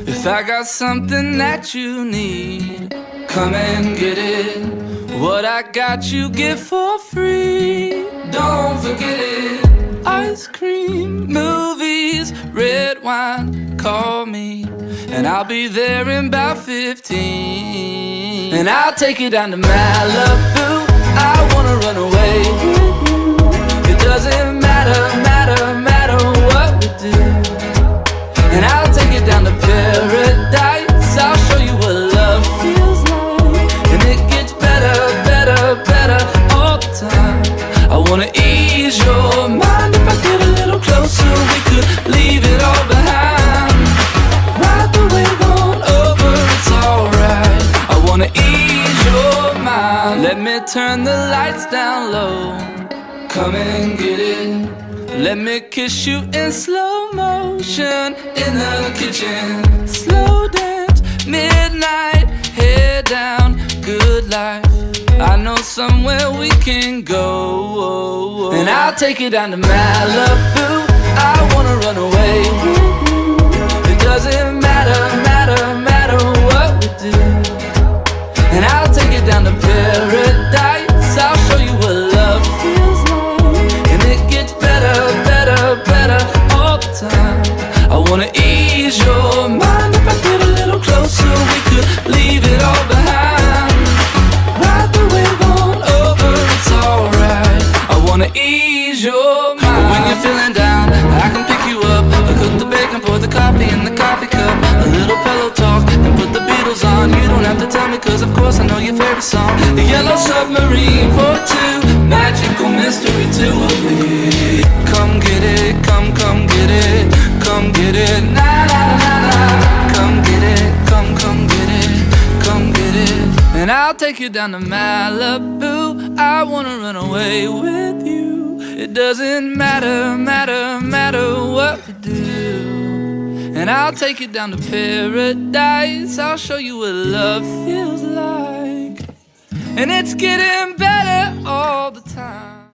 If I got something that you need, come and get it. What I got you get for free. Don't forget it. Ice cream, movies, red wine, call me and I'll be there in about 15. And I'll take you down to Malibu. I wanna run away with you. It doesn't matter what we do. And I'll take you down to paradise. I'll show you what love feels like. And it gets better all the time. I wanna ease your mind. If I get a little closer, we could leave it all behind. Ride the wave on over, it's alright. I wanna ease your mind. Let me turn the lights down low. Come and get it. Let me kiss you in slow motion in the kitchen. Slow dance, midnight, head down, good life. I know somewhere we can go. And I'll take you down to Malibu. I wanna run away with you. It doesn't matter what we do. And I'll take you down to paradise. I'll show you what love feels like. And it gets better all the time. I wanna ease your mind. If I get a little closer, we could leave it all behind. Ride the wave on over, it's alright. I wanna ease your mind. When you're feeling down, I can pick you up. I cook the bacon, pour the coffee in the coffee cup. A little pillow talk and put the Beatles on. You don't have to tell me, cause of course I know your favorite song. The Yellow Submarine for two. Magical mystery to a beat. Come get it, come get it. Come get it, na na na na. Come get it, come get it. Come get it. And I'll take you down to Malibu. I wanna run away with you. It doesn't matter what we do. And I'll take you down to paradise. I'll show you what love feels like. And it's getting better all the time.